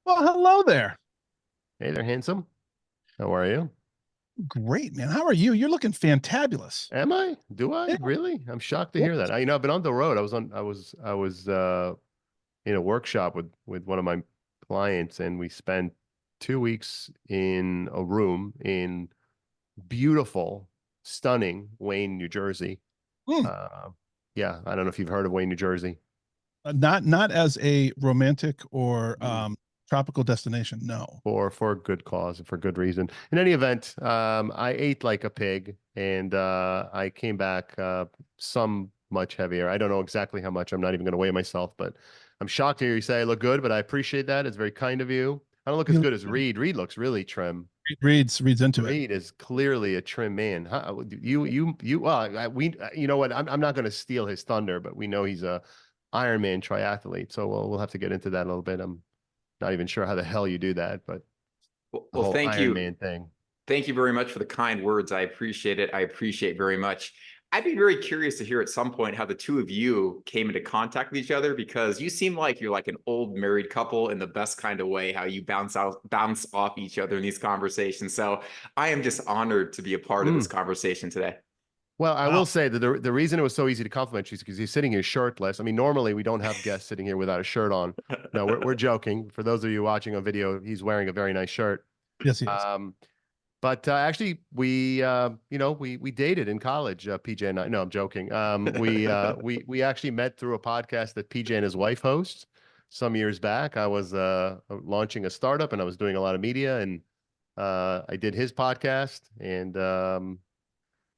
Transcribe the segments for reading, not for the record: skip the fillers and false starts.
Well, hello there. Hey there, handsome. How are you? Great, man. How are you? You're looking fantabulous. Am I? Do I? Yeah. Really? I'm shocked to Well, hear that. I've been on the road. I was in a workshop with one of my clients, and we spent 2 weeks in a room in beautiful, stunning Wayne, New Jersey. hmm, Uh, yeah, I don't know if you've heard of Wayne, New Jersey. not as a romantic or Mm. tropical destination. No. For a good cause and for good reason. In any event, I ate like a pig, and I came back some much heavier. I don't know exactly how much. I'm not even going to weigh myself, but I'm shocked to hear you say I look good. But I appreciate that. It's very kind of you. I don't look as You good as Reed. Reed looks really trim. reads into it. Reed is clearly a trim man. Well, you know what? I'm not going to steal his thunder, but we know he's a Ironman triathlete, so we'll have to get into that a little bit. I'm not even sure how the hell you do that, but the whole Thank Iron you. Man thing. Thank you very much for the kind words. I appreciate it. I appreciate very much. I'd be very curious to hear at some point how the two of you came into contact with each other, because you seem like you're like an old married couple in the best kind of way, how you bounce off each other in these conversations. So I am just honored to be a part of this Mm. conversation today. Well, I Wow. will say that the reason it was so easy to compliment you is because he's sitting here shirtless. I mean, normally we don't have guests sitting here without a shirt on. No, we're joking. For those of you watching on video, he's wearing a very nice shirt. Yes, he is. But actually, we dated in college. PJ and I. No, I'm joking. We actually met through a podcast that PJ and his wife host some years back. I was launching a startup, and I was doing a lot of media, and I did his podcast, and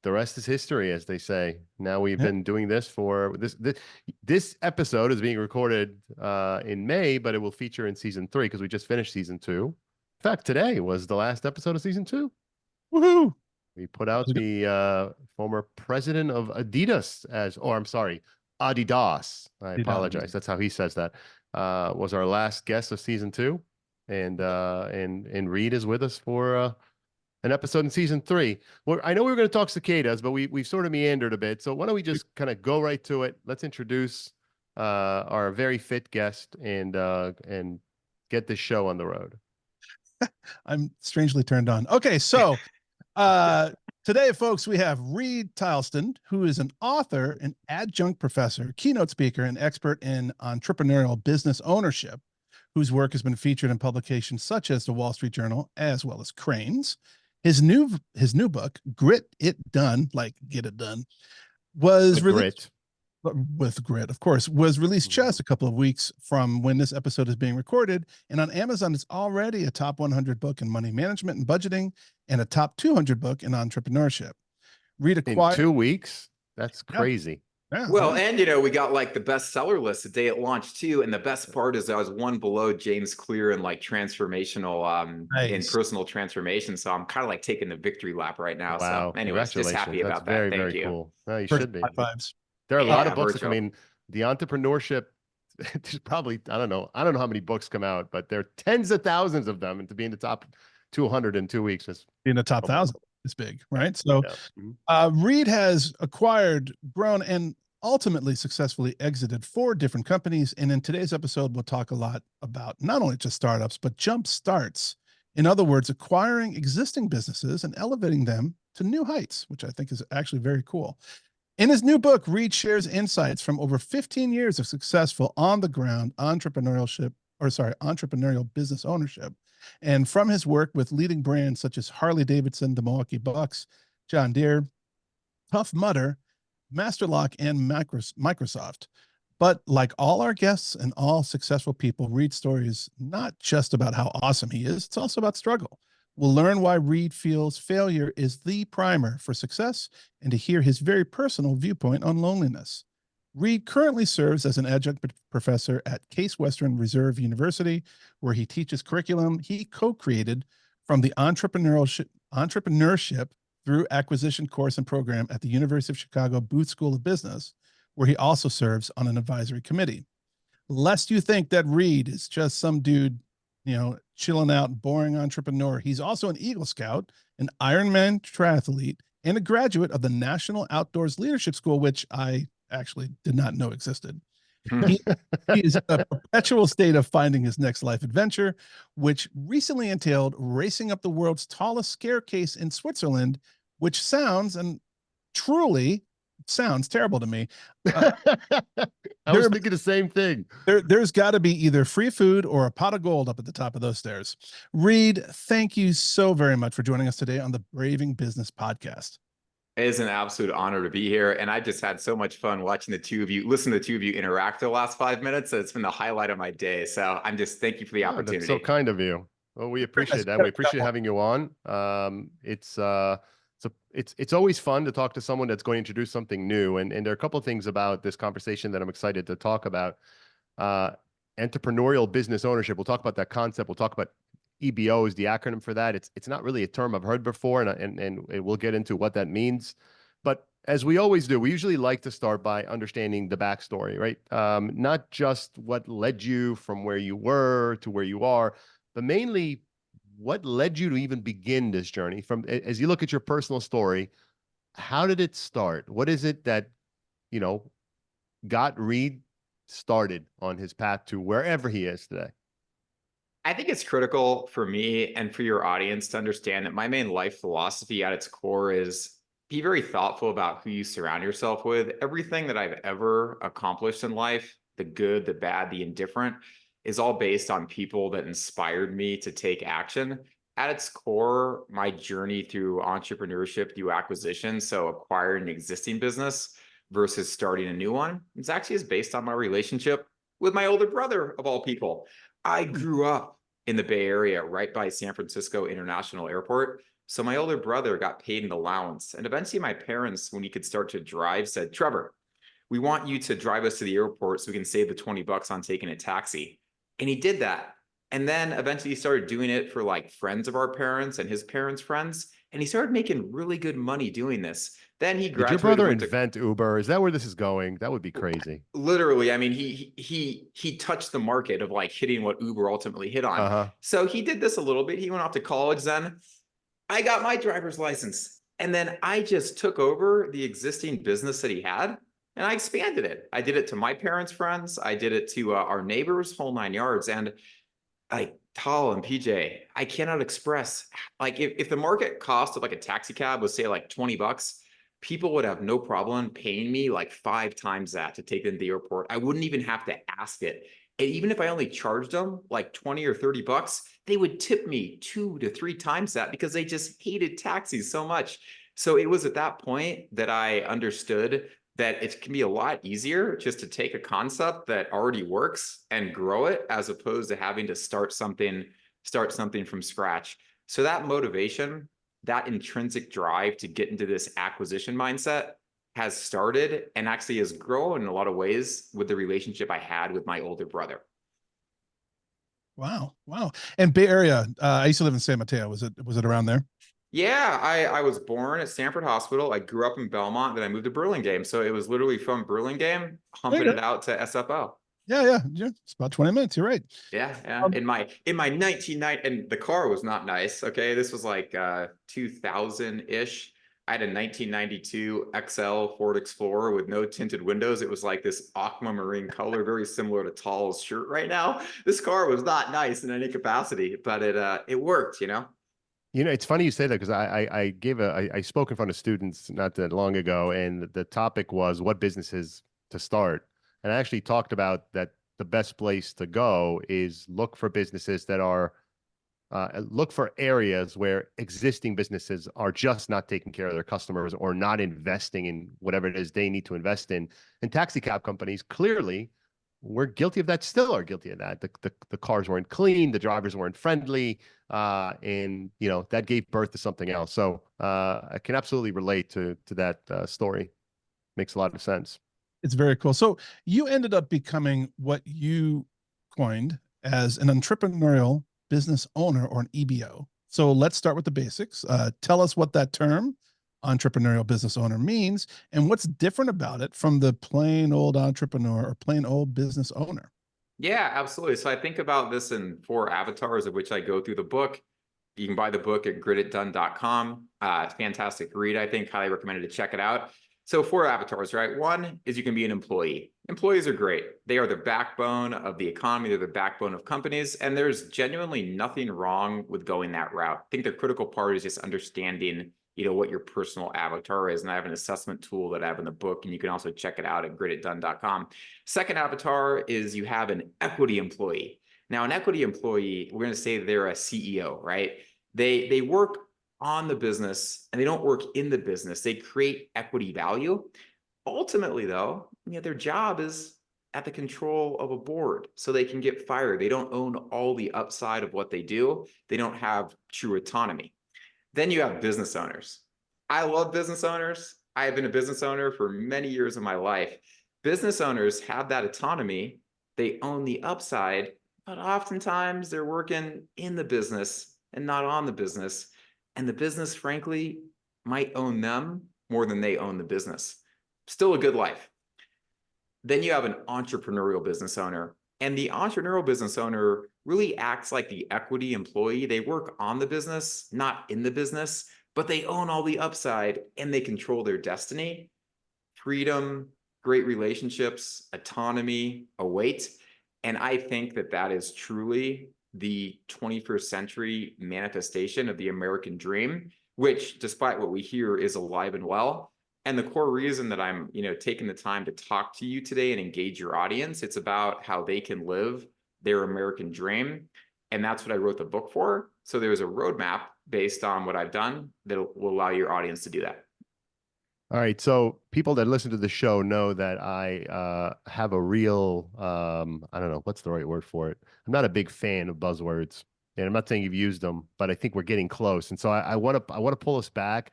the rest is history, as they say. Now we've Yeah. been doing this for this episode is being recorded in May, but it will feature in season 3 because we just finished season 2. In fact, today was the last episode of season 2. Woohoo! We put out the former president of Adidas I'm sorry, Adidas. I apologize. That's how he says that. Was our last guest of season 2, and Reid is with us for an episode in season 3. Well, I know we were going to talk cicadas, but we've sort of meandered a bit. So why don't we just kind of go right to it? Let's introduce our very fit guest and get this show on the road. I'm strangely turned on. Okay, so today, folks, we have Reid Tileston, who is an author, an adjunct professor, keynote speaker, and expert in entrepreneurial business ownership, whose work has been featured in publications such as the Wall Street Journal, as well as Crain's. His new book, Grit It Done, like Get It Done, was released with grit, of course, was released just a couple of weeks from when this episode is being recorded. And on Amazon, it's already a top 100 book in money management and budgeting and a top 200 book in entrepreneurship. Reid acquired in 2 weeks. That's crazy. Yeah, Well, and we got like the bestseller list the day it launched too, and the best part is I was one below James Clear in like transformational in personal transformation. So I'm kind of like taking the victory lap right now. Wow. So anyways, just happy about that. Very, Thank very you. cool. No, you First should be. high fives. There are a lot of books. virtual. I mean, the entrepreneurship, there's probably, I don't know how many books come out, but there are tens of thousands of them. And to be in the top 200 in 2 weeks is in the top 1,000 is big, right? So yeah. Reid has acquired, grown, and ultimately successfully exited 4 different companies. And in today's episode, we'll talk a lot about not only just startups, but jump starts. In other words, acquiring existing businesses and elevating them to new heights, which I think is actually very cool. In his new book, Reid shares insights from over 15 years of successful on-the-ground entrepreneurial business ownership, and from his work with leading brands such as Harley-Davidson, the Milwaukee Bucks, John Deere, Tough Mudder, Masterlock, and Microsoft. But like all our guests and all successful people, Reid's story is not just about how awesome he is, it's also about struggle. We'll learn why Reid feels failure is the primer for success and to hear his very personal viewpoint on loneliness. Reid currently serves as an adjunct professor at Case Western Reserve University, where he teaches curriculum he co-created from the entrepreneurship through acquisition course and program at the University of Chicago Booth School of Business, where he also serves on an advisory committee. Lest you think that Reid is just some dude, chilling out, boring entrepreneur. He's also an Eagle Scout, an Ironman triathlete, and a graduate of the National Outdoors Leadership School, which I actually did not know existed. He, he is in a perpetual state of finding his next life adventure, which recently entailed racing up the world's tallest staircase in Switzerland, which sounds and truly sounds terrible to me. I was thinking the same thing. There's got to be either free food or a pot of gold up at the top of those stairs. Reid, thank you so very much for joining us today on the Braving Business Podcast. It is an absolute honor to be here. And I just had so much fun watching listen to the two of you interact the last 5 minutes. It's been the highlight of my day. So thank you for the opportunity. That's so kind of you. Well, we appreciate that. We appreciate having you on. It's always fun to talk to someone that's going to introduce something new. And there are a couple of things about this conversation that I'm excited to talk about. Entrepreneurial business ownership. We'll talk about that concept. We'll talk about EBOs, the acronym for that. It's not really a term I've heard before, and we'll get into what that means. But as we always do, we usually like to start by understanding the backstory, right? Not just what led you from where you were to where you are, but mainly what led you to even begin this journey. From as you look at your personal story, how did it start? What is it that, got Reid started on his path to wherever he is today? I think it's critical for me and for your audience to understand that my main life philosophy at its core is be very thoughtful about who you surround yourself with. Everything that I've ever accomplished in life, the good, the bad, the indifferent, is all based on people that inspired me to take action. At its core, my journey through entrepreneurship, through acquisition, so acquiring an existing business versus starting a new one, it's actually is based on my relationship with my older brother, of all people. I grew up in the Bay Area, right by San Francisco International Airport. So my older brother got paid an allowance. And eventually my parents, when he could start to drive, said, Trevor, we want you to drive us to the airport so we can save the 20 bucks on taking a taxi. And he did that. And then eventually he started doing it for like friends of our parents and his parents' friends. And he started making really good money doing this. Then he graduated. Did your brother invent Uber? Is that where this is going? That would be crazy. Literally, I mean, he touched the market of like hitting what Uber ultimately hit on. So he did this a little bit. He went off to college. Then I got my driver's license, and then I just took over the existing business that he had, and I expanded it. I did it to my parents' friends. I did it to our neighbors, whole 9 yards. And like Tal and PJ, I cannot express like if the market cost of like a taxi cab was say like 20 bucks. People would have no problem paying me like 5 times that to take them to the airport. I wouldn't even have to ask it. And even if I only charged them like 20 or 30 bucks, they would tip me 2 to 3 times that because they just hated taxis so much. So it was at that point that I understood that it can be a lot easier just to take a concept that already works and grow it as opposed to having to start something from scratch. So that motivation, that intrinsic drive to get into this acquisition mindset has started and actually has grown in a lot of ways with the relationship I had with my older brother. Wow. And Bay Area, I used to live in San Mateo. Was it around there? Yeah, I was born at Stanford Hospital. I grew up in Belmont, then I moved to Burlingame. So it was literally from Burlingame, humping it out to SFO. Yeah. It's about 20 minutes. You're right. Yeah. In my 1990, and the car was not nice. Okay, this was like 2000-ish. I had a 1992 XL Ford Explorer with no tinted windows. It was like this aquamarine color, very similar to Tal's shirt right now. This car was not nice in any capacity, but it worked, It's funny you say that because I spoke in front of students not that long ago, and the topic was what businesses to start. And I actually talked about that the best place to go is look for businesses that are, look for areas where existing businesses are just not taking care of their customers or not investing in whatever it is they need to invest in. And taxi cab companies clearly were guilty of that, still are guilty of that. The cars weren't clean, the drivers weren't friendly, and that gave birth to something else. So I can absolutely relate to that story. Makes a lot of sense. It's very cool. So you ended up becoming what you coined as an entrepreneurial business owner, or an EBO. So let's start with the basics. Tell us what that term, entrepreneurial business owner, means and what's different about it from the plain old entrepreneur or plain old business owner. Yeah, absolutely. So I think about this in 4 avatars of which I go through the book. You can buy the book at grititdone.com. Fantastic read, I think. Highly recommended to check it out. So 4 avatars, right? One is you can be an employee. Employees are great. They are the backbone of the economy. They're the backbone of companies. And there's genuinely nothing wrong with going that route. I think the critical part is just understanding, what your personal avatar is. And I have an assessment tool that I have in the book, and you can also check it out at grititdone.com. Second avatar is you have an equity employee. Now, an equity employee, we're going to say they're a CEO, right? They work on the business and they don't work in the business. They create equity value. Ultimately, though, their job is at the control of a board, so they can get fired. They don't own all the upside of what they do. They don't have true autonomy. Then you have business owners. I love business owners. I have been a business owner for many years of my life. Business owners have that autonomy. They own the upside, but oftentimes they're working in the business and not on the business. And the business, frankly, might own them more than they own the business. Still a good life. Then you have an entrepreneurial business owner. And the entrepreneurial business owner really acts like the equity employee. They work on the business, not in the business, but they own all the upside and they control their destiny. Freedom, great relationships, autonomy await. And I think that that is truly the 21st century manifestation of the American dream, which, despite what we hear, is alive and well. And the core reason that I'm, taking the time to talk to you today and engage your audience, it's about how they can live their American dream. And that's what I wrote the book for. So there's a roadmap based on what I've done that will allow your audience to do that. All right. So people that listen to the show know that I have a real, I don't know, what's the right word for it? I'm not a big fan of buzzwords, and I'm not saying you've used them, but I think we're getting close. And so I want to pull us back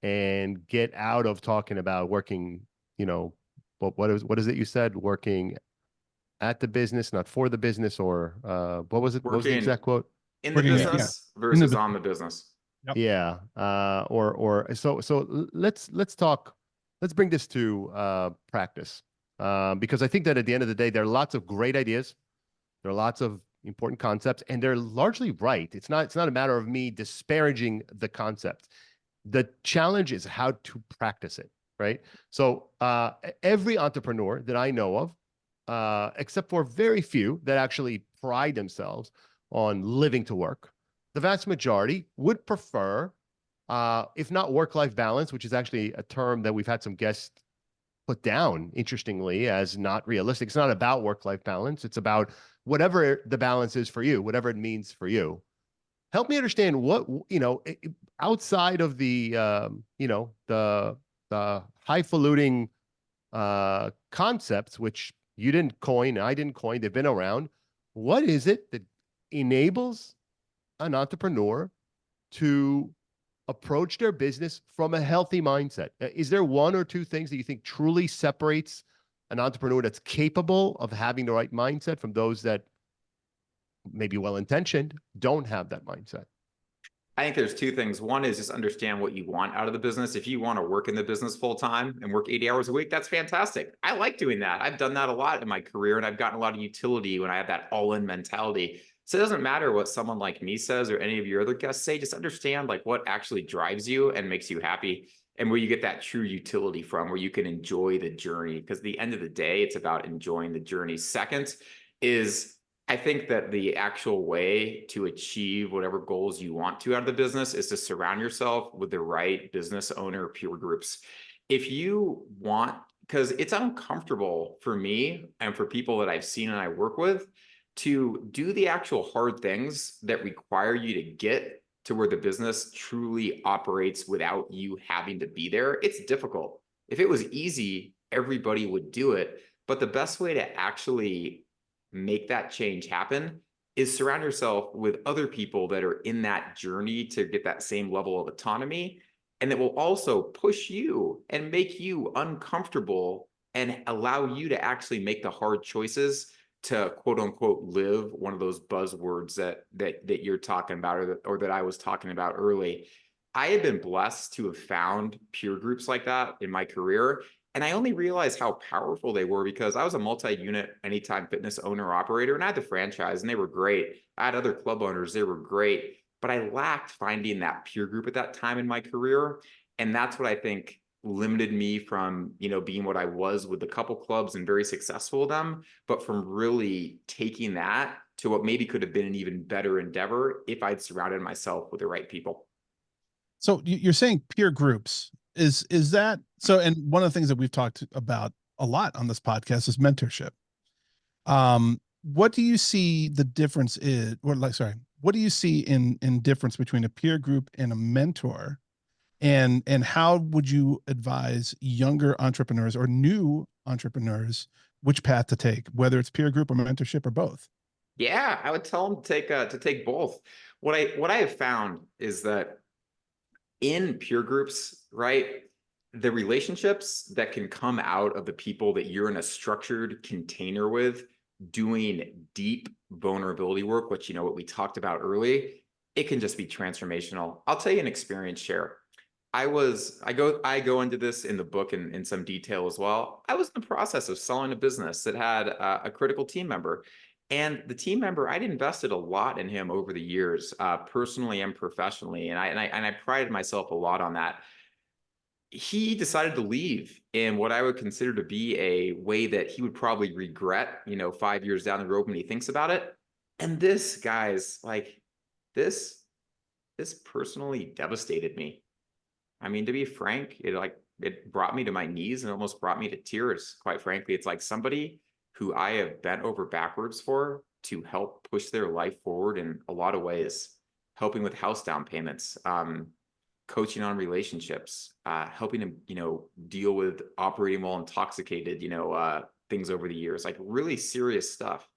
and get out of talking about working, what is it you said? Working at the business, not for the business, or what was it? What was the exact quote? In the business versus on the business. Yep. Yeah. So let's talk. Let's bring this to practice, because I think that at the end of the day, there are lots of great ideas. There are lots of important concepts, and they're largely right. It's not a matter of me disparaging the concept. The challenge is how to practice it, right? So every entrepreneur that I know of, except for very few that actually pride themselves on living to work, the vast majority would prefer, if not work-life balance, which is actually a term that we've had some guests put down, interestingly, as not realistic. It's not about work-life balance. It's about whatever the balance is for you, whatever it means for you. Help me understand what, outside of the, the highfalutin concepts, which you didn't coin, I didn't coin, they've been around. What is it that enables an entrepreneur to approach their business from a healthy mindset? Is there one or two things that you think truly separates an entrepreneur that's capable of having the right mindset from those that maybe well-intentioned don't have that mindset? I think there's two things. One is just understand what you want out of the business. If you want to work in the business full time and work 80 hours a week, that's fantastic. I like doing that. I've done that a lot in my career, and I've gotten a lot of utility when I have that all-in mentality. So it doesn't matter what someone like me says or any of your other guests say, just understand like what actually drives you and makes you happy, and where you get that true utility from, where you can enjoy the journey. Because at the end of the day, it's about enjoying the journey. Second is, I think that the actual way to achieve whatever goals you want to out of the business is to surround yourself with the right business owner peer groups. If you want, because it's uncomfortable for me and for people that I've seen and I work with, to do the actual hard things that require you to get to where the business truly operates without you having to be there. It's difficult. If it was easy, everybody would do it. But the best way to actually make that change happen is surround yourself with other people that are in that journey to get that same level of autonomy, and that will also push you and make you uncomfortable and allow you to actually make the hard choices to quote unquote live one of those buzzwords that you're talking about, or that I was talking about early. I have been blessed to have found peer groups like that in my career. And I only realized how powerful they were because I was a multi-unit Anytime Fitness owner operator, and I had the franchise and they were great. I had other club owners, they were great, but I lacked finding that peer group at that time in my career. And that's what I think limited me from, being what I was with a couple clubs and very successful with them, but from really taking that to what maybe could have been an even better endeavor if I'd surrounded myself with the right people. So you're saying peer groups, is that so? And one of the things that we've talked about a lot on this podcast is mentorship. What do you see the difference is, or like, sorry, what do you see in difference between a peer group and a mentor? And how would you advise younger entrepreneurs or new entrepreneurs which path to take, whether it's peer group or mentorship or both? Yeah, I would tell them to take both. What I have found is that in peer groups, right, the relationships that can come out of the people that you're in a structured container with, doing deep vulnerability work, which, what we talked about early, it can just be transformational. I'll tell you an experience share. I go into this in the book in some detail as well. I was in the process of selling a business that had a critical team member. And the team member, I'd invested a lot in him over the years, personally and professionally. And I prided myself a lot on that. He decided to leave in what I would consider to be a way that he would probably regret, 5 years down the road when he thinks about it. And this, guys, like this personally devastated me. I mean, to be frank, it brought me to my knees and almost brought me to tears. Quite frankly, it's like somebody who I have bent over backwards for to help push their life forward in a lot of ways, helping with house down payments, coaching on relationships, helping them, deal with operating while intoxicated, things over the years, like really serious stuff.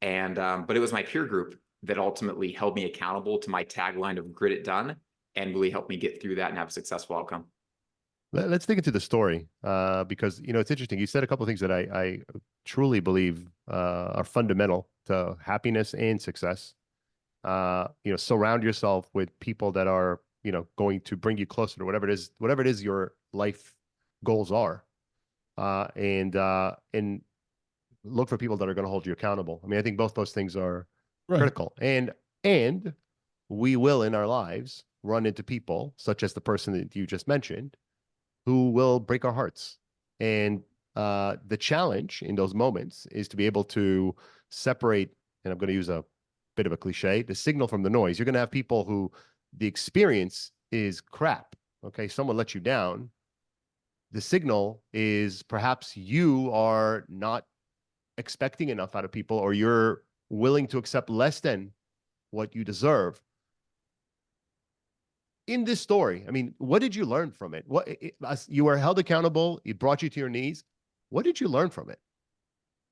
And, but it was my peer group that ultimately held me accountable to my tagline of grit it done, and really helped me get through that and have a successful outcome. Let's dig into the story because, it's interesting. You said a couple of things that I truly believe are fundamental to happiness and success. Surround yourself with people that are, going to bring you closer to whatever it is your life goals are, and look for people that are going to hold you accountable. I mean, I think both those things are critical, and we will in our lives run into people such as the person that you just mentioned who will break our hearts. And the challenge in those moments is to be able to separate, and I'm going to use a bit of a cliche, the signal from the noise. You're going to have people who the experience is crap. Okay. Someone let you down. The signal is perhaps you are not expecting enough out of people, or you're willing to accept less than what you deserve. In this story, I mean, what did you learn from it? You were held accountable. It brought you to your knees. What did you learn from it?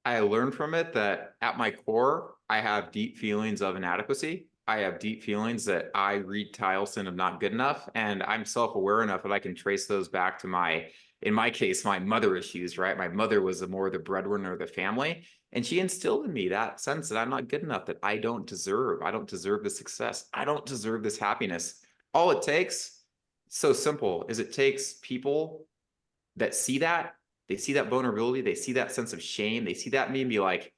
I learned from it that at my core, I have deep feelings of inadequacy. I have deep feelings that I, Reid Tileston, am not good enough. And I'm self-aware enough that I can trace those back to in my case, my mother issues, right? My mother was more the breadwinner of the family. And she instilled in me that sense that I'm not good enough, that I don't deserve the success. I don't deserve this happiness. All it takes, so simple, is it takes people that see that, they see that vulnerability, they see that sense of shame, they see that me and be like,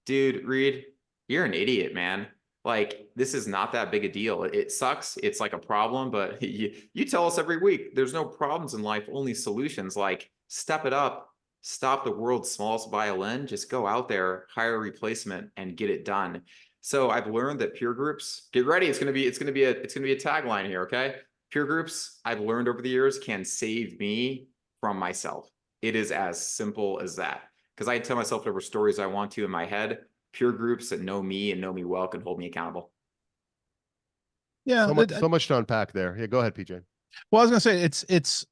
dude, Reid, you're an idiot, man. Like, this is not that big a deal. It sucks. It's like a problem, but you tell us every week, there's no problems in life, only solutions. Like, step it up, stop the world's smallest violin, just go out there, hire a replacement and get it done. So I've learned that peer groups, get ready. It's going to be a tagline here. Okay. Peer groups, I've learned over the years, can save me from myself. It is as simple as that. Because I tell myself whatever stories I want to in my head. Peer groups that know me and know me well can hold me accountable. Yeah. So much to unpack there. Yeah, go ahead, PJ. Well, I was going to say it's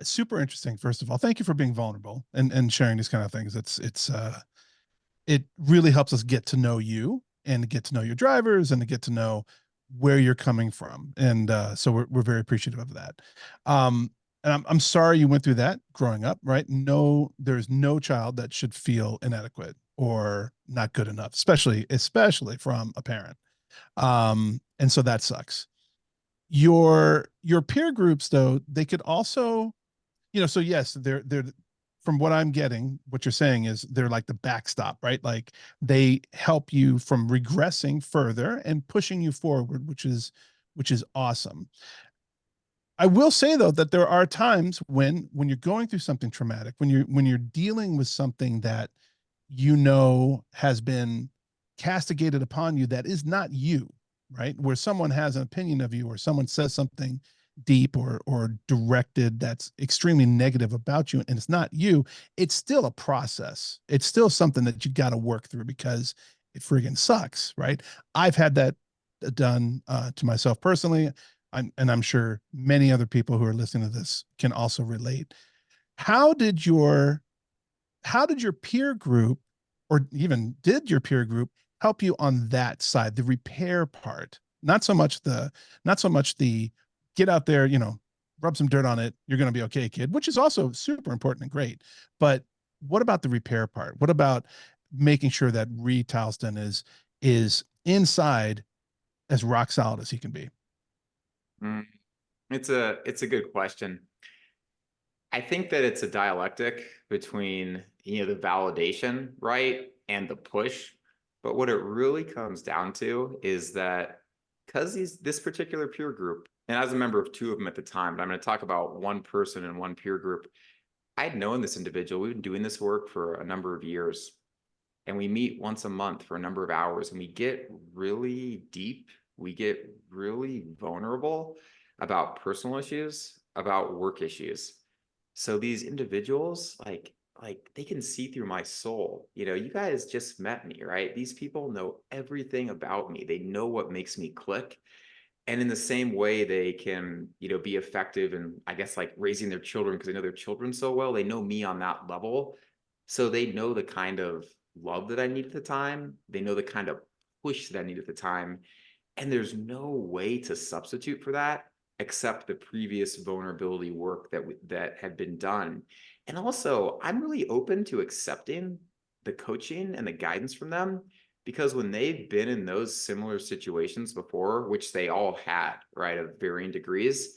super interesting. First of all, thank you for being vulnerable and sharing these kind of things. It really helps us get to know you and get to know your drivers and to get to know where you're coming from. And so we're very appreciative of that. And I'm sorry you went through that growing up, right? No, there's no child that should feel inadequate or not good enough, especially from a parent. And so that sucks. Your peer groups, though, they could also, so yes, they're from what I'm getting, what you're saying is they're like the backstop, right? Like they help you from regressing further and pushing you forward, which is awesome. I will say though that there are times when you're going through something traumatic, when you're dealing with something that has been castigated upon you that is not you, right? Where someone has an opinion of you, or someone says something deep or directed that's extremely negative about you, and it's not you. It's still a process. It's still something that you got to work through because it friggin' sucks, right? I've had that done to myself personally. I'm sure many other people who are listening to this can also relate. How did your peer group, or even did your peer group help you on that side, the repair part? Not so much the get out there, rub some dirt on it, you're going to be okay, kid, which is also super important and great. But what about the repair part? What about making sure that Reid Tileston is inside as rock solid as he can be? It's a good question. I think that it's a dialectic between, the validation, right, and the push. But what it really comes down to is that because this particular peer group, and I was a member of two of them at the time, but I'm going to talk about one person in one peer group. I had known this individual. We've been doing this work for a number of years, and we meet once a month for a number of hours, and we get really deep. We get really vulnerable about personal issues, about work issues. So these individuals, like they can see through my soul. You guys just met me, right? These people know everything about me. They know what makes me click. And in the same way, they can, be effective in, I guess, like raising their children, because they know their children so well. They know me on that level. So they know the kind of love that I need at the time. They know the kind of push that I need at the time. And there's no way to substitute for that except the previous vulnerability work that had been done. And also, I'm really open to accepting the coaching and the guidance from them, because when they've been in those similar situations before, which they all had, right, of varying degrees,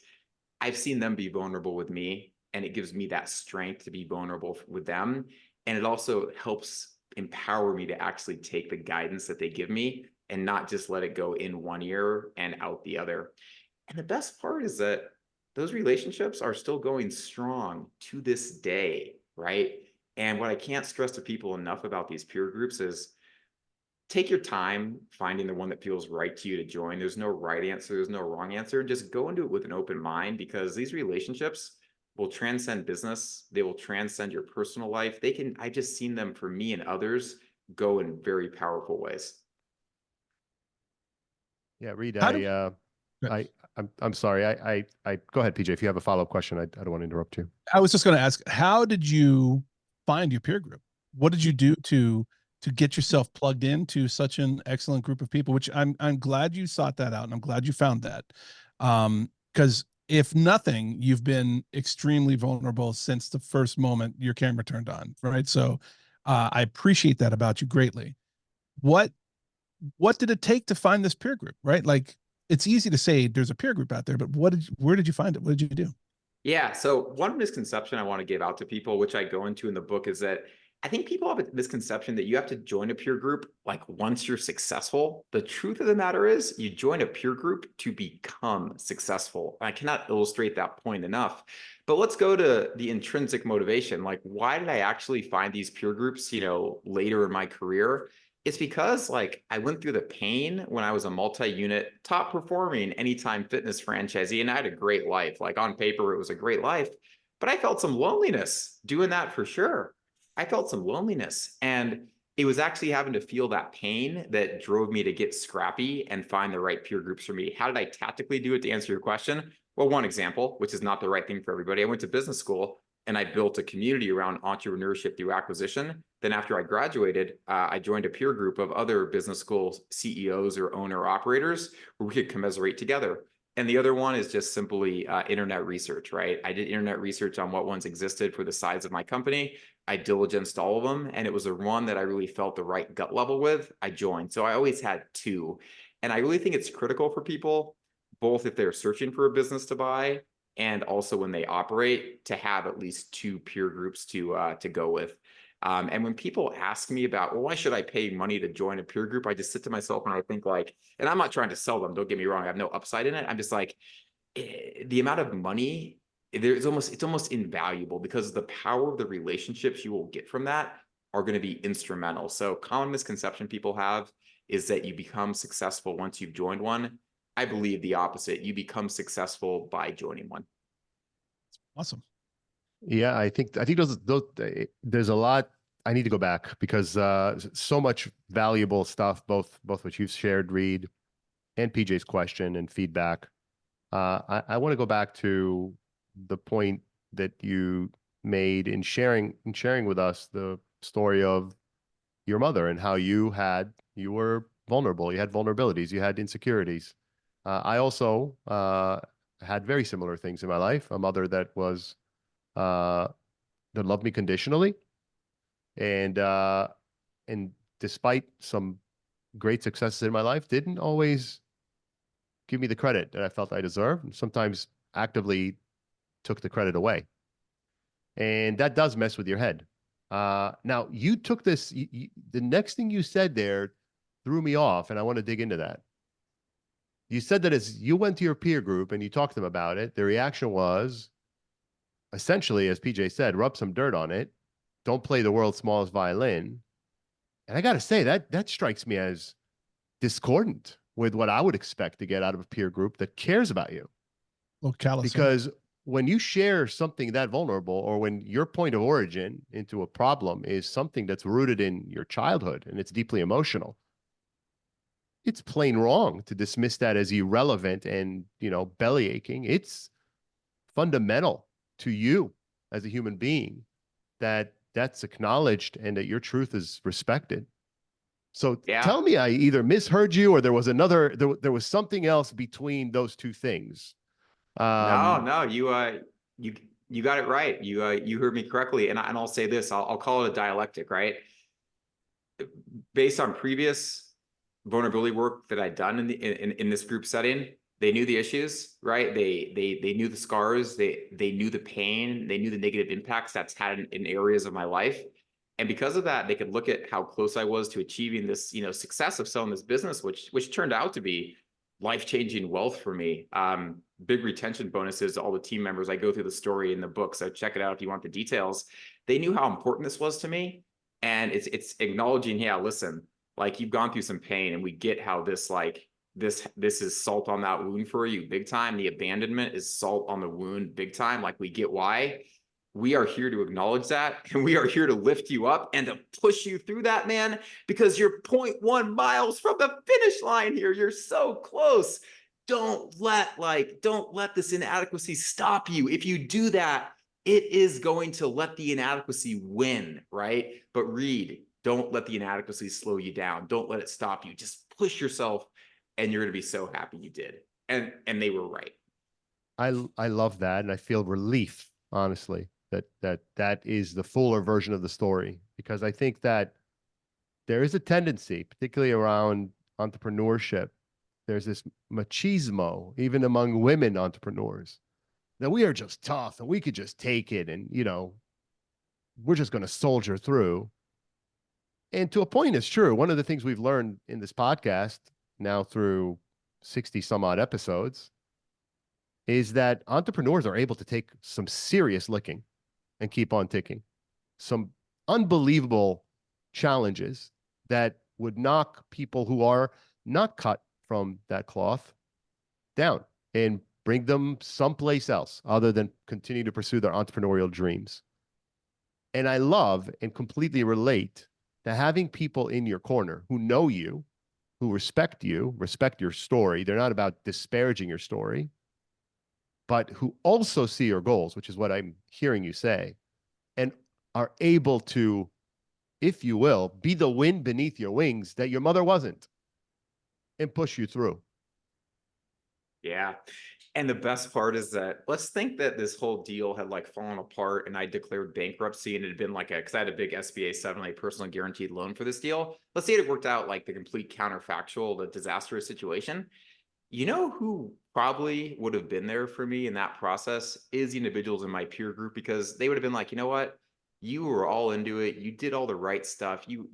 I've seen them be vulnerable with me, and it gives me that strength to be vulnerable with them. And it also helps empower me to actually take the guidance that they give me and not just let it go in one ear and out the other. And the best part is that those relationships are still going strong to this day, right? And what I can't stress to people enough about these peer groups is take your time finding the one that feels right to you to join. There's no right answer. There's no wrong answer. Just go into it with an open mind, because these relationships will transcend business. They will transcend your personal life. I've just seen them, for me and others, go in very powerful ways. Yeah, Reid, I'm sorry. I go ahead, PJ. If you have a follow-up question, I don't want to interrupt you. I was just going to ask, how did you find your peer group? What did you do to get yourself plugged into such an excellent group of people? Which I'm glad you sought that out, and I'm glad you found that. Because if nothing, you've been extremely vulnerable since the first moment your camera turned on, right? So I appreciate that about you greatly. What did it take to find this peer group, right? Like, it's easy to say there's a peer group out there, but where did you find it? What did you do? Yeah. So one misconception I want to give out to people, which I go into in the book, is that I think people have a misconception that you have to join a peer group like once you're successful. The truth of the matter is you join a peer group to become successful. I cannot illustrate that point enough. But let's go to the intrinsic motivation. Like, why did I actually find these peer groups, later in my career? It's because, like, I went through the pain when I was a multi-unit, top performing Anytime Fitness franchisee, and I had a great life. Like, on paper, it was a great life, but I felt some loneliness doing that, for sure. I felt some loneliness, and it was actually having to feel that pain that drove me to get scrappy and find the right peer groups for me. How did I tactically do it, to answer your question? Well, one example, which is not the right thing for everybody. I went to business school and I built a community around entrepreneurship through acquisition. Then after I graduated, I joined a peer group of other business school CEOs or owner operators where we could commiserate together. And the other one is just simply internet research, right? I did internet research on what ones existed for the size of my company. I diligenced all of them, and it was the one that I really felt the right gut level with. I joined. So I always had two. And I really think it's critical for people, both if they're searching for a business to buy and also when they operate, to have at least two peer groups to go with. And when people ask me about, well, why should I pay money to join a peer group? I just sit to myself and I think, like, and I'm not trying to sell them, don't get me wrong, I have no upside in it. I'm just like, the amount of money, it's almost invaluable, because the power of the relationships you will get from that are going to be instrumental. So common misconception people have is that you become successful once you've joined one. I believe the opposite. You become successful by joining one. Awesome. Yeah, I think those there's a lot. I need to go back because so much valuable stuff, both what you've shared, Reid, and PJ's question and feedback. I want to go back to the point that you made in sharing with us the story of your mother and how you were vulnerable. You had vulnerabilities. You had insecurities. I also had very similar things in my life. A mother that was that loved me conditionally, and despite some great successes in my life, didn't always give me the credit that I felt I deserved, and sometimes actively took the credit away. And that does mess with your head. Now, you took this, the next thing you said there threw me off, and I want to dig into that. You said that as you went to your peer group and you talked to them about it, the reaction was essentially, as PJ said, rub some dirt on it. Don't play the world's smallest violin. And I got to say, that strikes me as discordant with what I would expect to get out of a peer group that cares about you. Well, callous. Because when you share something that vulnerable, or when your point of origin into a problem is something that's rooted in your childhood and it's deeply emotional, it's plain wrong to dismiss that as irrelevant and, belly aching. It's fundamental to you as a human being that that's acknowledged and that your truth is respected. So tell me I either misheard you or there was there was something else between those two things. No, you got it right. You heard me correctly. And I'll say this, I'll call it a dialectic, right? Based on previous vulnerability work that I'd done in this group setting, they knew the issues, right? They knew the scars, they knew the pain, they knew the negative impacts that's had in areas of my life. And because of that, they could look at how close I was to achieving this, success of selling this business, which turned out to be life-changing wealth for me. Big retention bonuses to all the team members. I go through the story in the book, so check it out if you want the details. They knew how important this was to me. And it's acknowledging, yeah, listen, like, you've gone through some pain, and we get how this is salt on that wound for you big time. The abandonment is salt on the wound big time. Like, we get why. We are here to acknowledge that, and we are here to lift you up and to push you through that, man, because you're 0.1 miles from the finish line here. You're so close. Don't let this inadequacy stop you. If you do that, it is going to let the inadequacy win, right? But Reid, don't let the inadequacy slow you down. Don't let it stop you. Just push yourself, and you're going to be so happy you did. And they were right. I love that, and I feel relief, honestly, that is the fuller version of the story, because I think that there is a tendency, particularly around entrepreneurship, there's this machismo, even among women entrepreneurs, that we are just tough and we could just take it, and we're just going to soldier through. And to a point, it's true. One of the things we've learned in this podcast now through 60 some odd episodes is that entrepreneurs are able to take some serious licking and keep on ticking. Some unbelievable challenges that would knock people who are not cut from that cloth down and bring them someplace else other than continue to pursue their entrepreneurial dreams. And I love and completely relate to having people in your corner who know you, who respect you, respect your story. They're not about disparaging your story, but who also see your goals, which is what I'm hearing you say, and are able to, if you will, be the wind beneath your wings that your mother wasn't, and push you through. Yeah. And the best part is that, let's think that this whole deal had fallen apart and I declared bankruptcy, and it had been because I had a big SBA 7A personal guaranteed loan for this deal. Let's say it worked out like the complete counterfactual, the disastrous situation. You know who probably would have been there for me in that process is the individuals in my peer group, because they would have been like, you know what? You were all into it. You did all the right stuff. You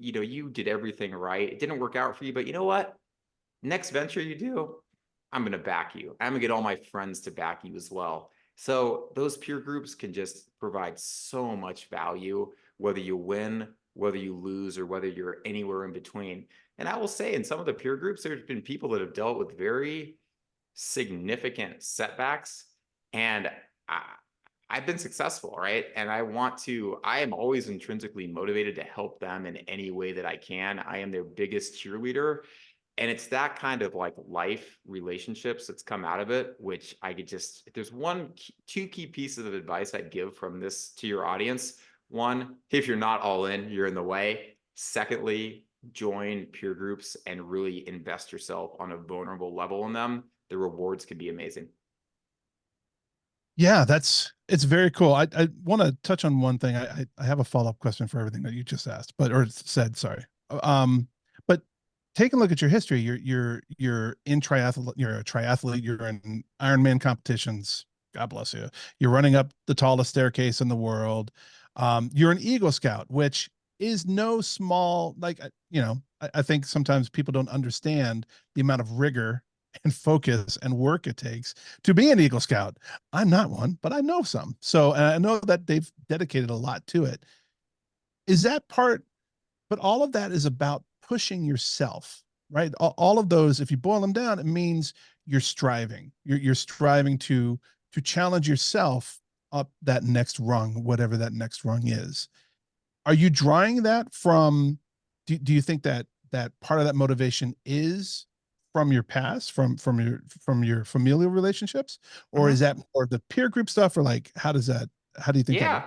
did everything right. It didn't work out for you, but you know what? Next venture you do, I'm going to back you. I'm going to get all my friends to back you as well. So those peer groups can just provide so much value, whether you win, whether you lose, or whether you're anywhere in between. And I will say, in some of the peer groups, there's been people that have dealt with very significant setbacks, and I've been successful, right? And I am always intrinsically motivated to help them in any way that I can. I am their biggest cheerleader. And it's that kind of like life relationships that's come out of it, which I could just, if there's two key pieces of advice I'd give from this to your audience. One, if you're not all in, you're in the way. Secondly, join peer groups and really invest yourself on a vulnerable level in them. The rewards can be amazing. Yeah, it's very cool. I want to touch on one thing. I have a follow-up question for everything that you just asked, or said, sorry. But take a look at your history. You're in triathlon, you're a triathlete, you're in Ironman competitions. God bless you. You're running up the tallest staircase in the world. You're an Eagle Scout, which is no small, like, I think sometimes people don't understand the amount of rigor and focus and work it takes to be an Eagle Scout. I'm not one, but I know some. So, and I know that they've dedicated a lot to it. Is that part, but all of that is about pushing yourself, right? All of those, if you boil them down, it means you're striving. You're striving to challenge yourself up that next rung, whatever that next rung is. Are you drawing that from, do you think that part of that motivation is from your past, from your familial relationships, or is that more the peer group stuff, or like, how do you think that? Yeah.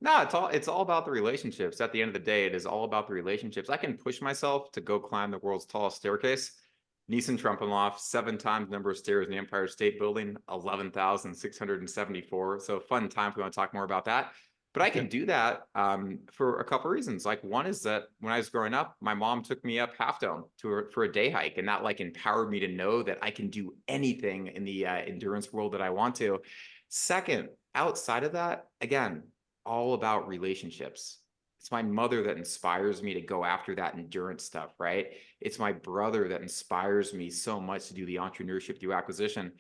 No, it's all about the relationships. At the end of the day, it is all about the relationships. I can push myself to go climb the world's tallest staircase. Nissan Trumpenloft, 7 times number of stairs in the Empire State Building, 11,674. So fun time if we want to talk more about that. But I can do that for a couple of reasons. Like, one is that when I was growing up, my mom took me up Half Dome for a day hike, and that like empowered me to know that I can do anything in the endurance world that I want to. Second, outside of that, again, all about relationships. It's my mother that inspires me to go after that endurance stuff, right? It's my brother that inspires me so much to do the entrepreneurship through acquisition.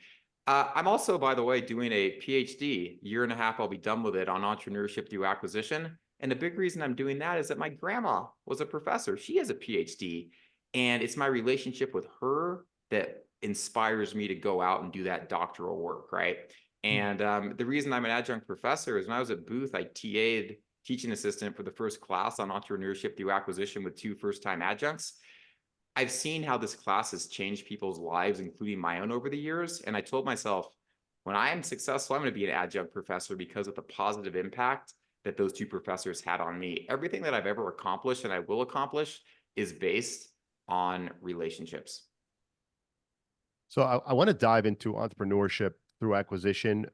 I'm also, by the way, doing a PhD. Year and a half, I'll be done with it on entrepreneurship through acquisition. And the big reason I'm doing that is that my grandma was a professor. She has a PhD. And it's my relationship with her that inspires me to go out and do that doctoral work, right? And the reason I'm an adjunct professor is when I was at Booth, I TA'd teaching assistant for the first class on entrepreneurship through acquisition with 2 first-time adjuncts. I've seen how this class has changed people's lives, including my own, over the years. And I told myself, when I am successful, I'm going to be an adjunct professor because of the positive impact that those 2 professors had on me. Everything that I've ever accomplished and I will accomplish is based on relationships. So I want to dive into entrepreneurship through acquisition.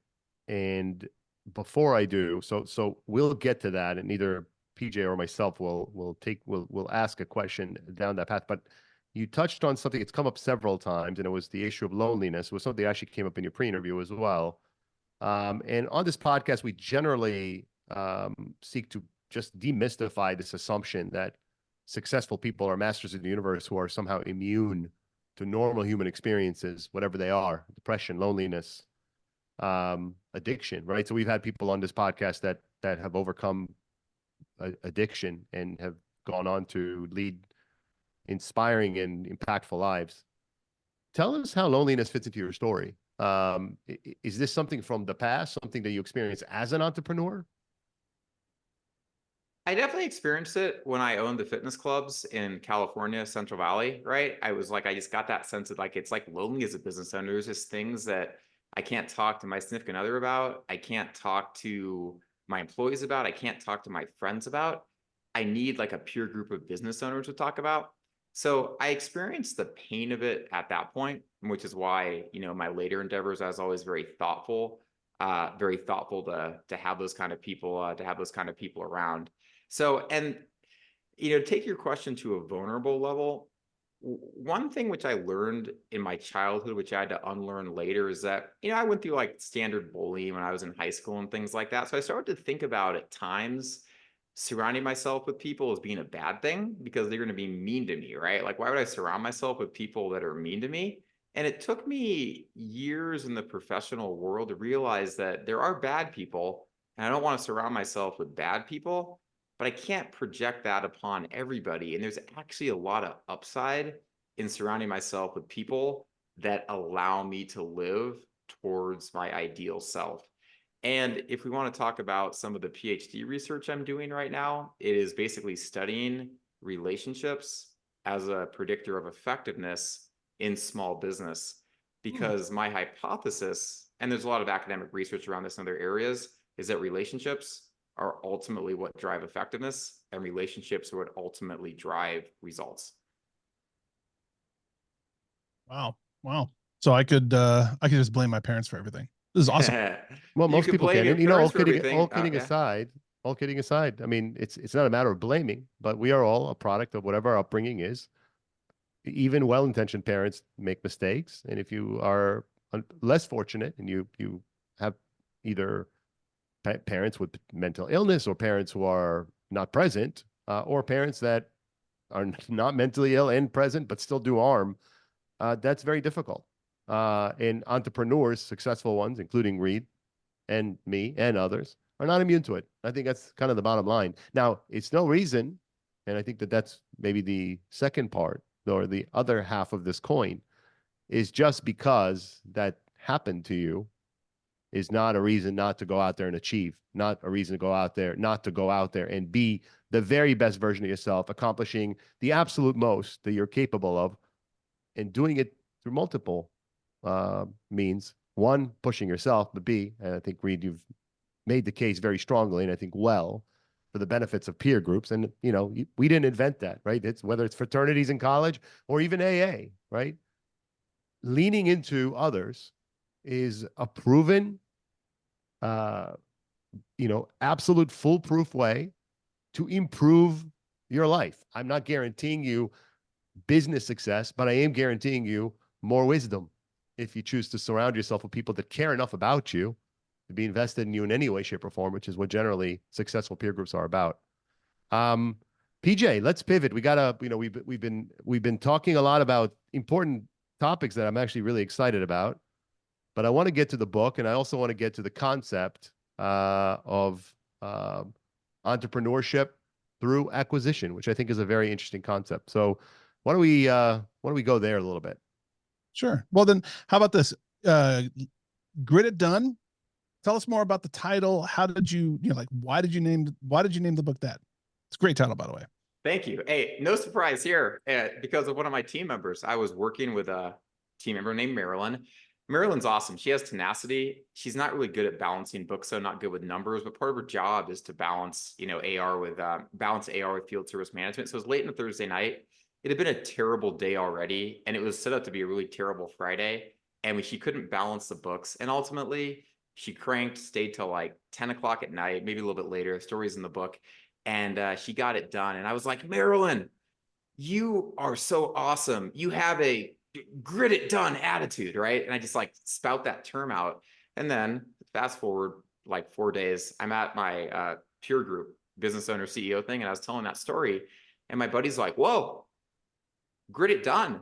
And before I do, so we'll get to that, and either PJ or myself will ask a question down that path. But you touched on something that's come up several times, and it was the issue of loneliness. It was something that actually came up in your pre-interview as well. And on this podcast, we generally seek to just demystify this assumption that successful people are masters of the universe who are somehow immune to normal human experiences, whatever they are: depression, loneliness, addiction, right? So we've had people on this podcast that have overcome addiction and have gone on to lead inspiring and impactful lives. Tell us how loneliness fits into your story. Is this something from the past, something that you experienced as an entrepreneur? I definitely experienced it when I owned the fitness clubs in California, Central Valley, right? I was like, I just got that sense of like, it's like lonely as a business owner. There's just things that I can't talk to my significant other about. I can't talk to my employees about. I can't talk to my friends about. I need like a peer group of business owners to talk about. So I experienced the pain of it at that point, which is why, my later endeavors, I was always very thoughtful to have those kind of people, around. So, and, take your question to a vulnerable level. One thing which I learned in my childhood, which I had to unlearn later, is that, I went through like standard bullying when I was in high school and things like that. So I started to think about, at times, surrounding myself with people as being a bad thing because they're going to be mean to me, right? Like, why would I surround myself with people that are mean to me? And it took me years in the professional world to realize that there are bad people, and I don't want to surround myself with bad people, but I can't project that upon everybody. And there's actually a lot of upside in surrounding myself with people that allow me to live towards my ideal self. And if we want to talk about some of the PhD research I'm doing right now, it is basically studying relationships as a predictor of effectiveness in small business. Because my hypothesis, and there's a lot of academic research around this in other areas, is that relationships are ultimately what drive effectiveness, and relationships are what ultimately drive results. Wow. Wow. So I could just blame my parents for everything. This is awesome. Well, You most could people blame can, your and you know, parents for everything. all kidding Yeah. aside, I mean, it's not a matter of blaming, but we are all a product of whatever our upbringing is. Even well-intentioned parents make mistakes, and if you are less fortunate and you have either parents with mental illness or parents who are not present, or parents that are not mentally ill and present but still do harm, that's very difficult. And entrepreneurs, successful ones, including Reid and me and others, are not immune to it. I think that's kind of the bottom line. Now, it's no reason, and I think that that's maybe the second part or the other half of this coin, is just because that happened to you is not a reason not to go out there and achieve, not a reason to go out there, not to go out there and be the very best version of yourself, accomplishing the absolute most that you're capable of, and doing it through multiple means. One, pushing yourself, but B, and I think, Reid, you've made the case very strongly, and I think well, for the benefits of peer groups. And, you know, we didn't invent that, right? It's whether it's fraternities in college or even AA, right? Leaning into others is a proven, you know, absolute foolproof way to improve your life. I'm not guaranteeing you business success, but I am guaranteeing you more wisdom if you choose to surround yourself with people that care enough about you to be invested in you in any way, shape, or form, which is what generally successful peer groups are about. PJ, let's pivot. We gotta, you know, we've been talking a lot about important topics that I'm actually really excited about, but I want to get to the book, and I also want to get to the concept of entrepreneurship through acquisition, which I think is a very interesting concept. So why don't we go there a little bit? Sure. Well, then how about this? Grit It Done. Tell us more about the title. How did you know, like, why did you name the book that? It's a great title, by the way. Thank you. Hey, no surprise here. Because of one of my team members, I was working with a team member named Marilyn. Marilyn's awesome. She has tenacity. She's not really good at balancing books, so not good with numbers, but part of her job is to balance, you know, AR with field service management. So it was late on a Thursday night. It had been a terrible day already, and it was set up to be a really terrible Friday. And she couldn't balance the books. And ultimately, she cranked, stayed till like 10 o'clock at night, maybe a little bit later. Stories in the book. And she got it done. And I was like, Marilyn, you are so awesome. You have a grit it done attitude, right? And I just like spout that term out. And then fast forward like 4 days, I'm at my peer group business owner CEO thing, and I was telling that story, and my buddy's like, whoa, grit it done.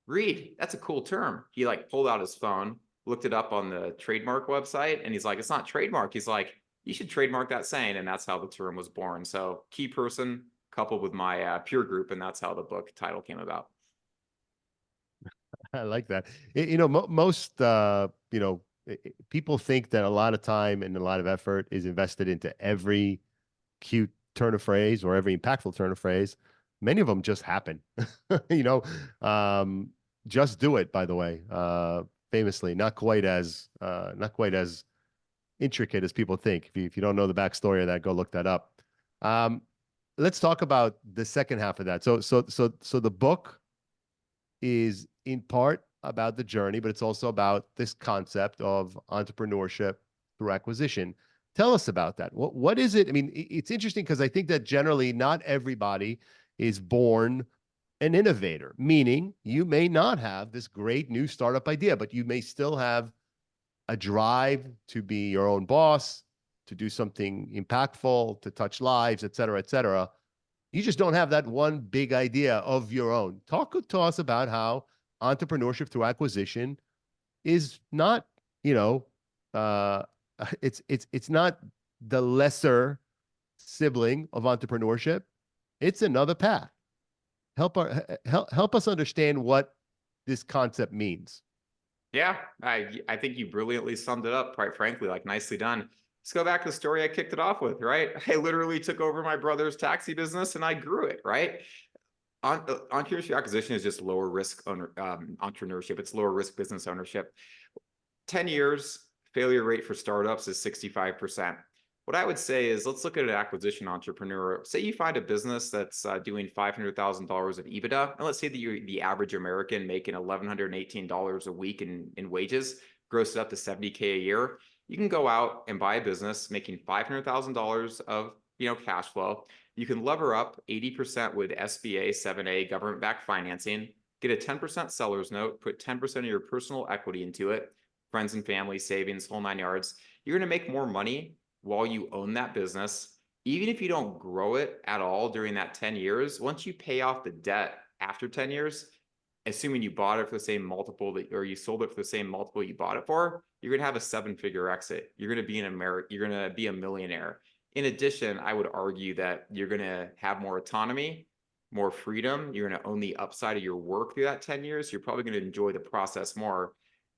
Reid, that's a cool term. He like pulled out his phone, looked it up on the trademark website, and he's like, it's not trademark. He's like, you should trademark that saying. And that's how the term was born. So key person coupled with my peer group, and that's how the book title came about. I like that. You know, most you know, people think that a lot of time and a lot of effort is invested into every cute turn of phrase or every impactful turn of phrase. Many of them just happen. You know, just do it, by the way, famously, not quite as intricate as people think. If you don't know the backstory of that, go look that up. Let's talk about the second half of that. So the book is in part about the journey, but it's also about this concept of entrepreneurship through acquisition. Tell us about that. What is it? I mean, it's interesting because I think that generally not everybody is born an innovator, meaning you may not have this great new startup idea, but you may still have a drive to be your own boss, to do something impactful, to touch lives, et cetera, et cetera. You just don't have that one big idea of your own. Talk to us about how entrepreneurship through acquisition is not, you know, it's not the lesser sibling of entrepreneurship. It's another path. Help us understand what this concept means. Yeah, I think you brilliantly summed it up, quite frankly, like nicely done. Let's go back to the story I kicked it off with, right? I literally took over my brother's taxi business and I grew it, right? Entrepreneurship acquisition is just lower risk entrepreneurship. It's lower risk business ownership. 10 years, failure rate for startups is 65%. What I would say is, let's look at an acquisition entrepreneur. Say you find a business that's doing $500,000 of EBITDA, and let's say that you're the average American making $1,118 a week in wages, gross it up to $70K a year. You can go out and buy a business making $500,000 of cash flow. You can lever up 80% with SBA 7A government-backed financing, get a 10% seller's note, put 10% of your personal equity into it, friends and family, savings, whole 9 yards. You're going to make more money while you own that business. Even if you don't grow it at all during that 10 years, once you pay off the debt after 10 years, assuming you bought it for the same multiple or you sold it for the same multiple you bought it for, you're going to have a 7-figure exit. You're going to be you're going to be a millionaire. In addition, I would argue that you're going to have more autonomy, more freedom. You're going to own the upside of your work through that 10 years. You're probably going to enjoy the process more.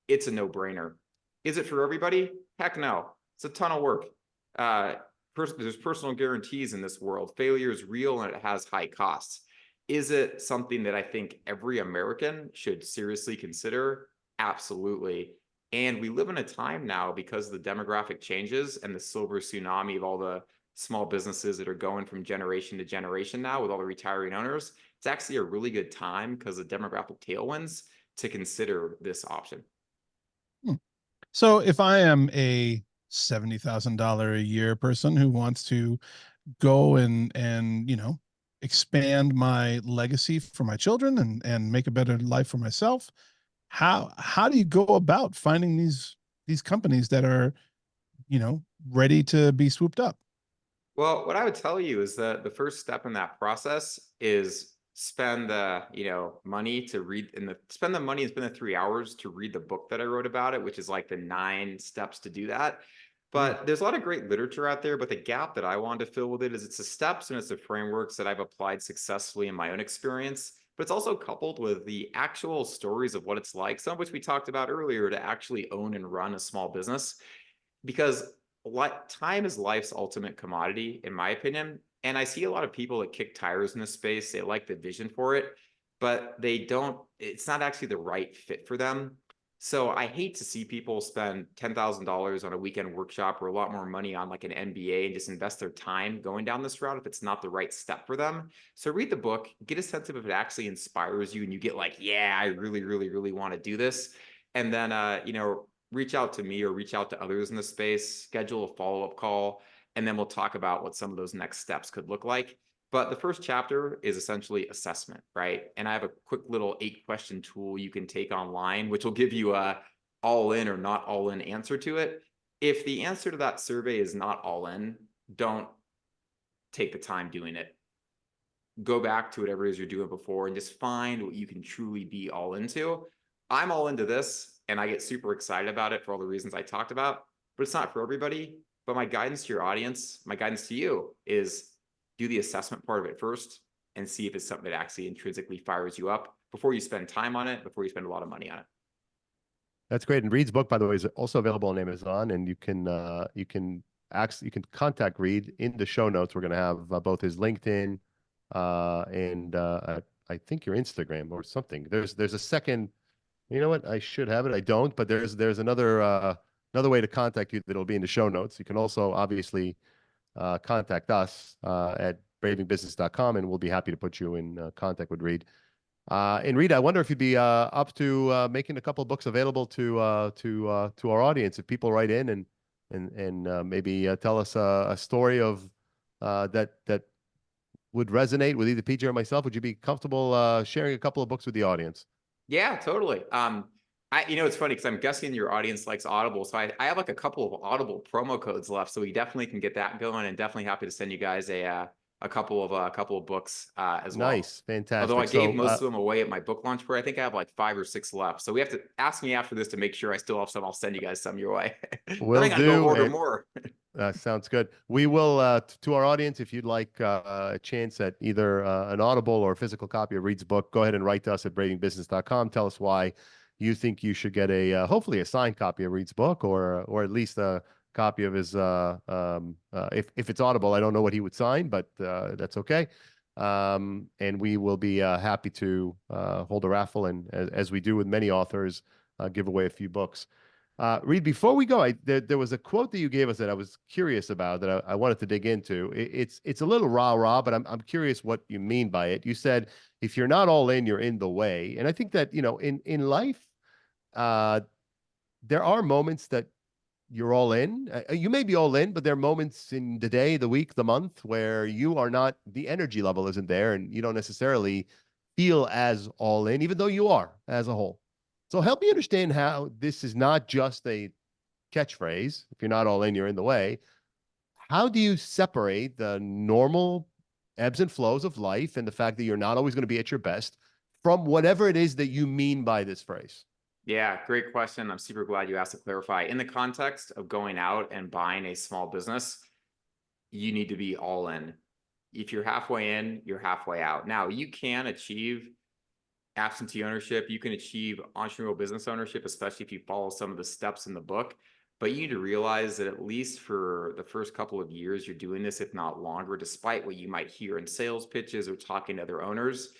It's a no-brainer. Is it for everybody? Heck no. It's a ton of work. There's personal guarantees in this world. Failure is real and it has high costs. Is it something that I think every American should seriously consider? Absolutely. And we live in a time now, because of the demographic changes and the silver tsunami of all the small businesses that are going from generation to generation now with all the retiring owners. It's actually a really good time, because of demographic tailwinds, to consider this option. So if I am a $70,000 a year person who wants to go and expand my legacy for my children and make a better life for myself, how do you go about finding these companies that are ready to be swooped up? Well, what I would tell you is that the first step in that process is spend the money to read spend the money and spend the 3 hours to read the book that I wrote about it, which is like the 9 steps to do that. But there's a lot of great literature out there, but the gap that I wanted to fill with it is it's the steps and it's the frameworks that I've applied successfully in my own experience, but it's also coupled with the actual stories of what it's like, some of which we talked about earlier, to actually own and run a small business. Because time is life's ultimate commodity, in my opinion. And I see a lot of people that kick tires in this space. They like the vision for it, but it's not actually the right fit for them. So I hate to see people spend $10,000 on a weekend workshop or a lot more money on like an MBA and just invest their time going down this route if it's not the right step for them. So read the book, get a sense of if it actually inspires you and you get like, yeah, I really, really, really want to do this. And then, reach out to me or reach out to others in the space, schedule a follow-up call, and then we'll talk about what some of those next steps could look like. But the first chapter is essentially assessment, right? And I have a quick little 8-question tool you can take online, which will give you a all in or not all in answer to it. If the answer to that survey is not all in, don't take the time doing it. Go back to whatever it is you're doing before and just find what you can truly be all into. I'm all into this and I get super excited about it for all the reasons I talked about, but it's not for everybody. But my guidance to your audience, my guidance to you is do the assessment part of it first and see if it's something that actually intrinsically fires you up before you spend time on it, before you spend a lot of money on it. That's great. And Reid's book, by the way, is also available on Amazon, and you can contact Reid in the show notes. We're going to have both his LinkedIn and I think your Instagram or something. There's a second. You know what? I should have it. I don't, but there's another way to contact you that'll be in the show notes. You can also obviously contact us at bravingbusiness.com, and we'll be happy to put you in contact with Reid. And Reid, I wonder if you'd be up to making a couple of books available to our audience. If people write in and maybe tell us a story of that would resonate with either PJ or myself, would you be comfortable sharing a couple of books with the audience? Yeah, totally. It's funny because I'm guessing your audience likes Audible. So I have like a couple of Audible promo codes left. So we definitely can get that going, and definitely happy to send you guys a a couple of books as well. Nice, Although I fantastic. gave So most of them away at my book launch party, I think I have like 5 or 6 left. So we have to ask me after this to make sure I still have some. I'll send you guys some your way. Then will I got to go do. order And more. sounds good. We will, to our audience, if you'd like a chance at either an audible or physical copy of Reid's book, go ahead and write to us at braidingbusiness.com. Tell us why you think you should get a hopefully a signed copy of Reid's book, or at least a copy of his. If it's audible, I don't know what he would sign, but that's okay. And we will be happy to hold a raffle, and as we do with many authors, give away a few books. Reid, before we go, there was a quote that you gave us that I was curious about that I wanted to dig into. It's a little rah-rah, but I'm curious what you mean by it. You said, if you're not all in, you're in the way. And I think that, in life, there are moments that you're all in. You may be all in, but there are moments in the day, the week, the month where you are not, the energy level isn't there, and you don't necessarily feel as all in, even though you are as a whole. So help me understand how this is not just a catchphrase. If you're not all in, you're in the way. How do you separate the normal ebbs and flows of life and the fact that you're not always going to be at your best from whatever it is that you mean by this phrase? Yeah, great question. I'm super glad you asked to clarify. In the context of going out and buying a small business, you need to be all in. If you're halfway in, you're halfway out. Now, you can achieve absentee ownership. You can achieve entrepreneurial business ownership, especially if you follow some of the steps in the book. But you need to realize that at least for the first couple of years, you're doing this, if not longer, despite what you might hear in sales pitches or talking to other owners.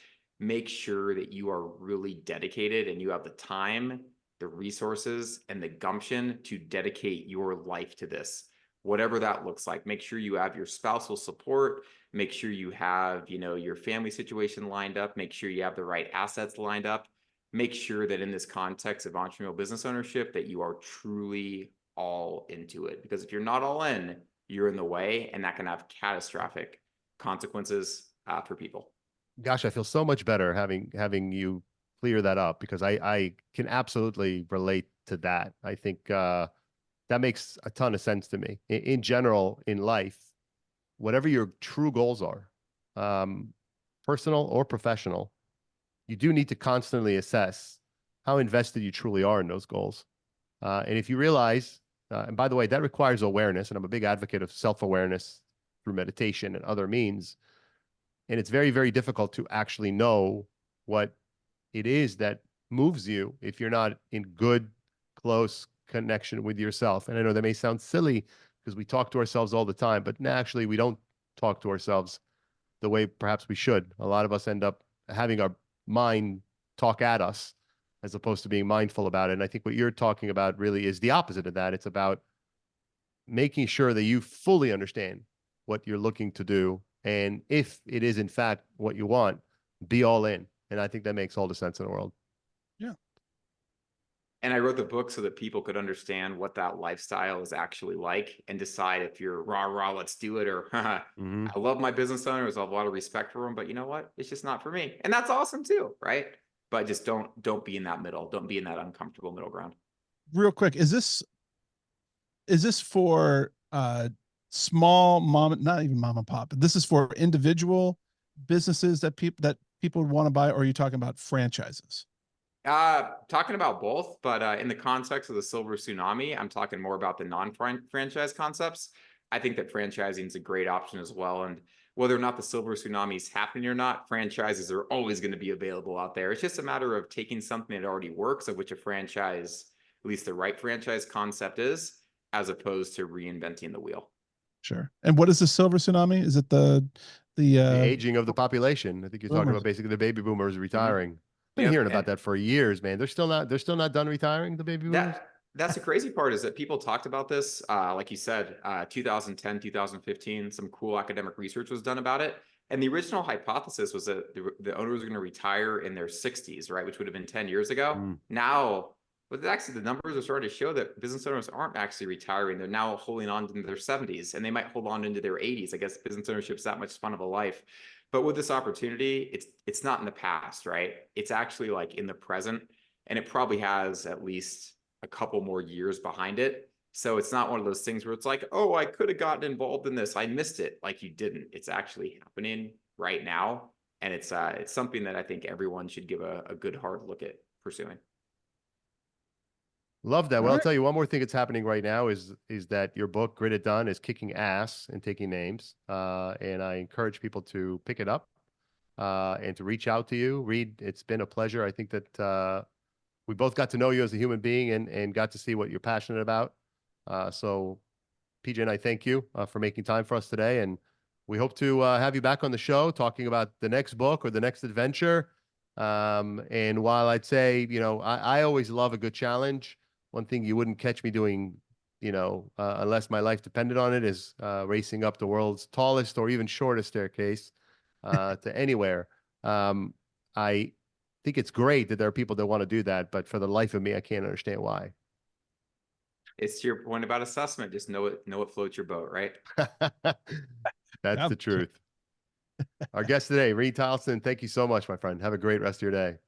Make sure that you are really dedicated and you have the time, the resources, and the gumption to dedicate your life to this, whatever that looks like. Make sure you have your spousal support. Make sure you have, your family situation lined up. Make sure you have the right assets lined up. Make sure that in this context of entrepreneurial business ownership, that you are truly all into it. Because if you're not all in, you're in the way, and that can have catastrophic consequences for people. Gosh, I feel so much better having you clear that up, because I can absolutely relate to that. I think that makes a ton of sense to me. In general, in life, whatever your true goals are, personal or professional, you do need to constantly assess how invested you truly are in those goals. And if you realize, and by the way, that requires awareness, and I'm a big advocate of self-awareness through meditation and other means. And it's very, very difficult to actually know what it is that moves you if you're not in good, close connection with yourself. And I know that may sound silly because we talk to ourselves all the time, but actually we don't talk to ourselves the way perhaps we should. A lot of us end up having our mind talk at us as opposed to being mindful about it. And I think what you're talking about really is the opposite of that. It's about making sure that you fully understand what you're looking to do. And if it is in fact what you want, be all in. And I think that makes all the sense in the world. Yeah. And I wrote the book so that people could understand what that lifestyle is actually like and decide if you're rah, let's do it, or I love my business owners, I have a lot of respect for them, but you know what? It's just not for me. And that's awesome too, right? But just don't be in that middle. Don't be in that uncomfortable middle ground. Real quick, is this for small not even mom and pop, but this is for individual businesses that people want to buy, or are you talking about franchises? Talking about both, but in the context of the silver tsunami, I'm talking more about the non-franchise concepts. I think that franchising is a great option as well. And whether or not the silver tsunami is happening or not, franchises are always going to be available out there. It's just a matter of taking something that already works, of which a franchise, at least the right franchise concept is, as opposed to reinventing the wheel. Sure. And what is the silver tsunami? Is it the aging of the population? I think you're talking about basically the baby boomers retiring. Been hearing about that for years, man. They're still not done retiring, the baby boomers. That's the crazy part, is that people talked about this, like you said, 2010, 2015, some cool academic research was done about it. And the original hypothesis was that the owners were going to retire in their 60s, right? Which would have been 10 years ago. Now, but actually the numbers are starting to show that business owners aren't actually retiring. They're now holding on into their 70s, and they might hold on into their 80s. I guess business ownership is that much fun of a life. But with this opportunity, it's not in the past, right? It's actually like in the present, and it probably has at least a couple more years behind it. So it's not one of those things where it's like, oh, I could have gotten involved in this. I missed it. Like you didn't. It's actually happening right now. And it's something that I think everyone should give a good hard look at pursuing. Love that. All Well, I'll right. tell you one more thing that's happening right now is that your book, Grit It Done, is kicking ass and taking names. And I encourage people to pick it up and to reach out to you. Reid, it's been a pleasure. I think that we both got to know you as a human being and got to see what you're passionate about. So PJ and I thank you for making time for us today. And we hope to have you back on the show talking about the next book or the next adventure. And while I'd say, I always love a good challenge. One thing you wouldn't catch me doing, unless my life depended on it, is racing up the world's tallest or even shortest staircase to anywhere. I think it's great that there are people that want to do that, but for the life of me, I can't understand why. It's to your point about assessment. Just know it floats your boat, right? That's Yeah. the truth. Our guest today, Reid Tileston, thank you so much, my friend. Have a great rest of your day.